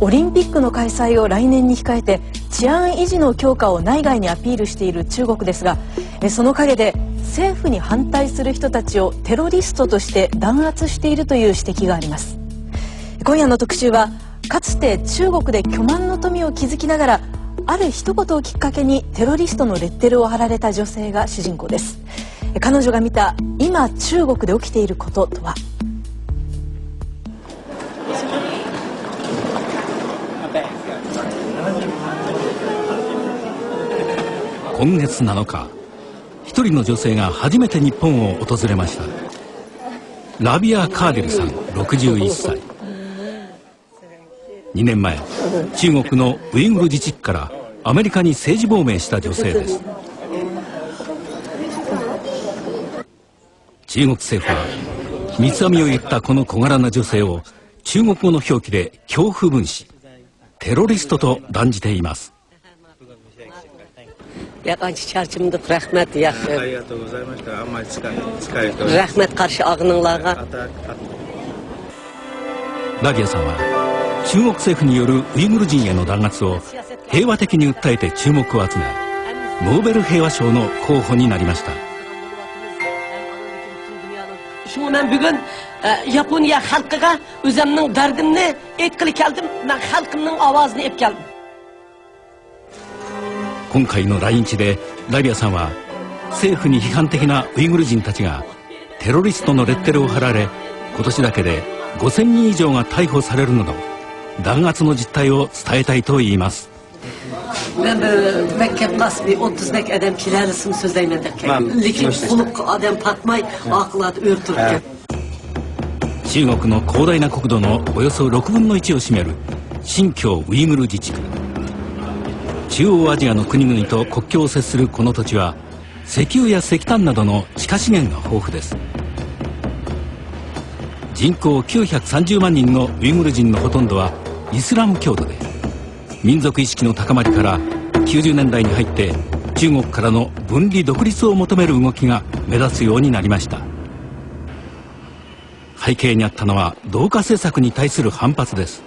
オリンピックの開催を来年に控えて治安維持の強化を内外にアピールしている中国ですが、その陰で政府に反対する人たちをテロリストとして弾圧しているという指摘があります。今夜の特集は、かつて中国で巨万の富を築きながらある一言をきっかけにテロリストのレッテルを貼られた女性が主人公です。彼女が見た今中国で起きていることとは。今月7日、一人の女性が初めて日本を訪れました。ラビア・カーディルさん61歳。2年前、中国のウイグル自治区からアメリカに政治亡命した女性です。中国政府は三つ編みを言ったこの小柄な女性を中国語の表記で恐怖分子、テロリストと断じています。ありがとうございました。あんまり近いと。ラビアさんは中国政府によるウイグル人への弾圧を平和的に訴えて注目を集め、ノーベル平和賞の候補になりました。今回の来日でラビアさんは、政府に批判的なウイグル人たちがテロリストのレッテルを貼られ、今年だけで5000人以上が逮捕されるなど、弾圧の実態を伝えたいと言います。中国の広大な国土のおよそ6分の1を占める新疆ウイグル自治区。中央アジアの国々と国境を接するこの土地は、石油や石炭などの地下資源が豊富です。人口930万人のウイグル人のほとんどはイスラム教徒で、民族意識の高まりから90年代に入って中国からの分離独立を求める動きが目立つようになりました。背景にあったのは同化政策に対する反発です。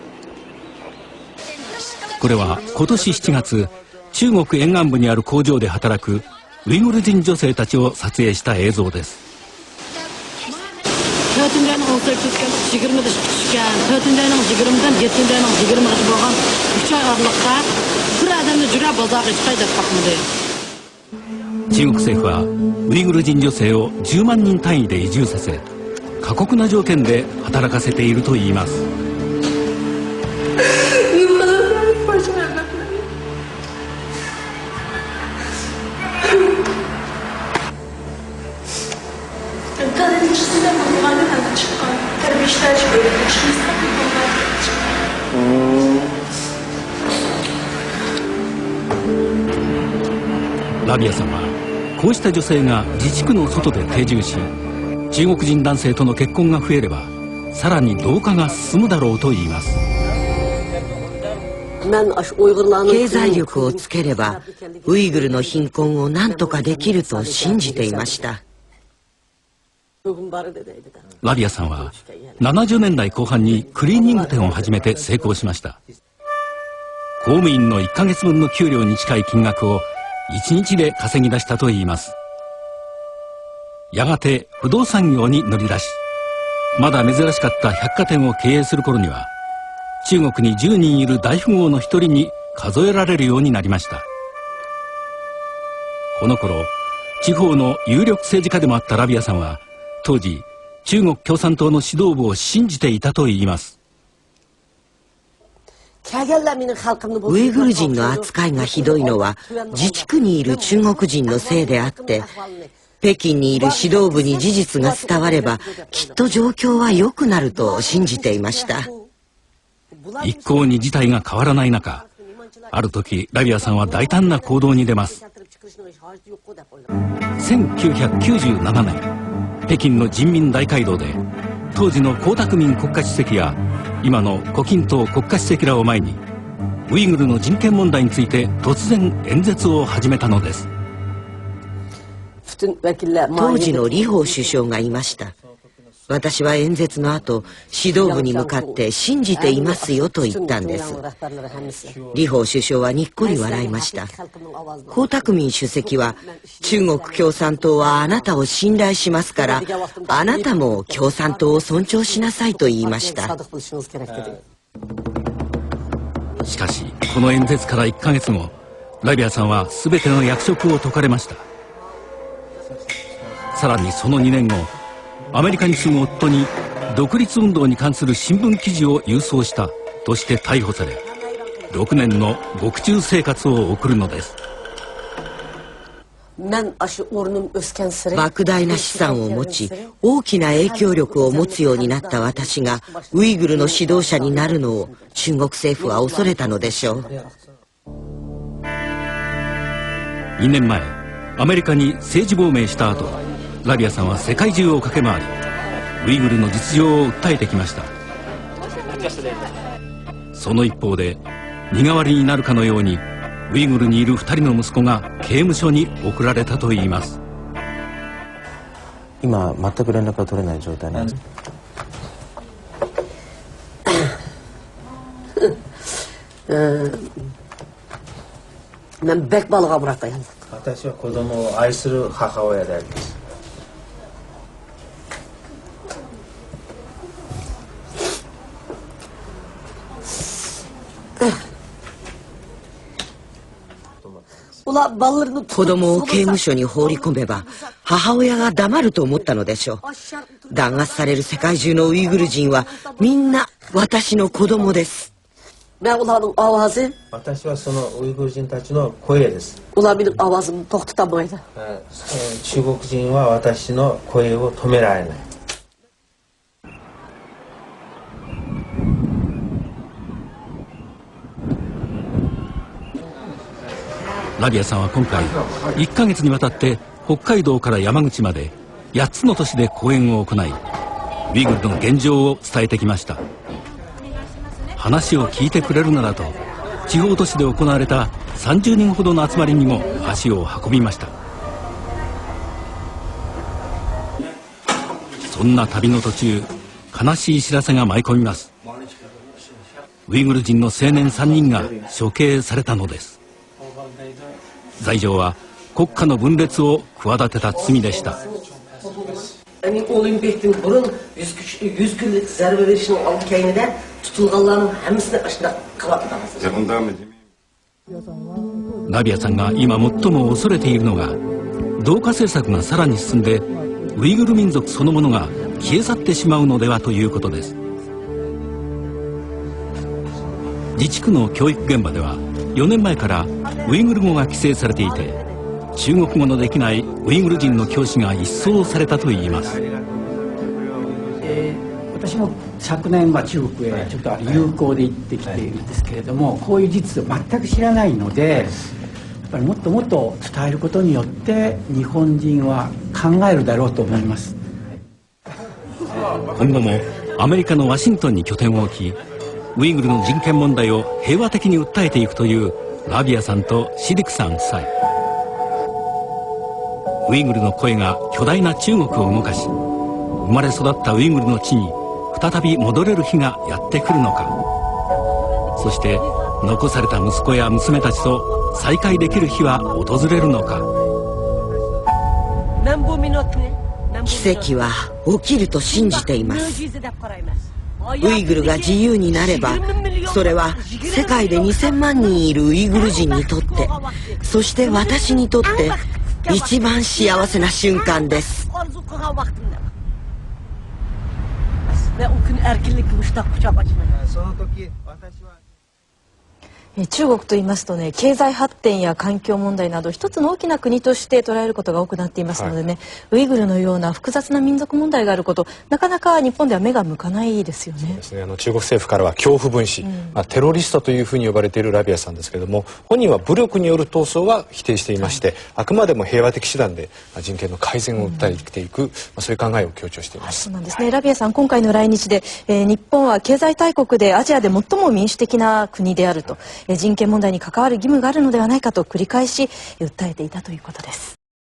これは今年7月、中国沿岸部にある工場で働くウイグル人女性たちを撮影した映像です。中国政府はウイグル人女性を10万人単位で移住させ、過酷な条件で働かせているといいます。ラビアさんはこうした女性が自治区の外で定住し、中国人男性との結婚が増えればさらに同化が進むだろうと言います。経済力をつければウイグルの貧困を何とかできると信じていました。ラビアさんは70年代後半にクリーニング店を始めて成功しました。公務員の1ヶ月分の給料に近い金額を1日で稼ぎ出したといいます。やがて不動産業に乗り出し、まだ珍しかった百貨店を経営する頃には中国に10人いる大富豪の一人に数えられるようになりました。この頃、地方の有力政治家でもあったラビアさんは、当時中国共産党の指導部を信じていたといいます。ウイグル人の扱いがひどいのは自治区にいる中国人のせいであって、北京にいる指導部に事実が伝わればきっと状況は良くなると信じていました。一向に事態が変わらない中、ある時ラビアさんは大胆な行動に出ます。1997年、北京の人民大会堂で当時の江沢民国家主席や今の胡錦涛国家主席らを前にウイグルの人権問題について突然演説を始めたのです。当時の李鵬首相がいました。私は演説の後、指導部に向かって信じていますよと言ったんです。李鵬首相はにっこり笑いました。江沢民主席は、中国共産党はあなたを信頼しますから、あなたも共産党を尊重しなさいと言いました。しかし、この演説から1ヶ月後、ラビアさんは全ての役職を解かれました。さらにその2年後、アメリカに住む夫に独立運動に関する新聞記事を郵送したとして逮捕され、6年の獄中生活を送るのです。莫大な資産を持ち、大きな影響力を持つようになった私がウイグルの指導者になるのを中国政府は恐れたのでしょう。2年前、アメリカに政治亡命した後、ラビアさんは世界中を駆け回り、ウイグルの実情を訴えてきました。その一方で、身代わりになるかのようにウイグルにいる2人の息子が刑務所に送られたといいます。今全く連絡が取れない状態なんです。私は子供を愛する母親であります。子供を刑務所に放り込めば母親が黙ると思ったのでしょう。弾圧される世界中のウイグル人はみんな私の子供です。私はそのウイグル人たちの声です。中国人は私の声を止められない。ラビアさんは今回1ヶ月にわたって北海道から山口まで8つの都市で講演を行い、ウイグルの現状を伝えてきました。話を聞いてくれるならと、地方都市で行われた30人ほどの集まりにも足を運びました。そんな旅の途中、悲しい知らせが舞い込みます。ウイグル人の青年3人が処刑されたのです。罪状は国家の分裂を企てた罪でした。ラビアさんが今最も恐れているのが、同化政策がさらに進んでウイグル民族そのものが消え去ってしまうのではということです。自治区の教育現場では4年前からウイグル語が規制されていて、中国語のできないウイグル人の教師が一掃されたといいます。私も昨年中国へちょっと友好で行ってきているんですけれども、こういう事実を全く知らないので、やっぱりもっともっと伝えることによって日本人は考えるだろうと思います。今後もアメリカのワシントンに拠点を置き、ウイグルの人権問題を平和的に訴えていくというラビアさんとシディクさん夫妻。ウイグルの声が巨大な中国を動かし、生まれ育ったウイグルの地に再び戻れる日がやってくるのか、そして残された息子や娘たちと再会できる日は訪れるのか。奇跡は起きると信じています。ウイグルが自由になれば、それは世界で2000万人いるウイグル人にとって、そして私にとって一番幸せな瞬間です。中国と言いますとね、経済発展や環境問題など一つの大きな国として捉えることが多くなっていますのでね、ウイグルのような複雑な民族問題があること、なかなか日本では目が向かないですよね。そうですね、中国政府からは恐怖分子、テロリストというふうに呼ばれているラビアさんですけれども、本人は武力による闘争は否定していまして、あくまでも平和的手段で人権の改善を訴えていく、そういう考えを強調しています。そうなんですね。ラビアさん、今回の来日で、日本は経済大国でアジアで最も民主的な国であると、人権問題に関わる義務があるのではないかと繰り返し訴えていたということです。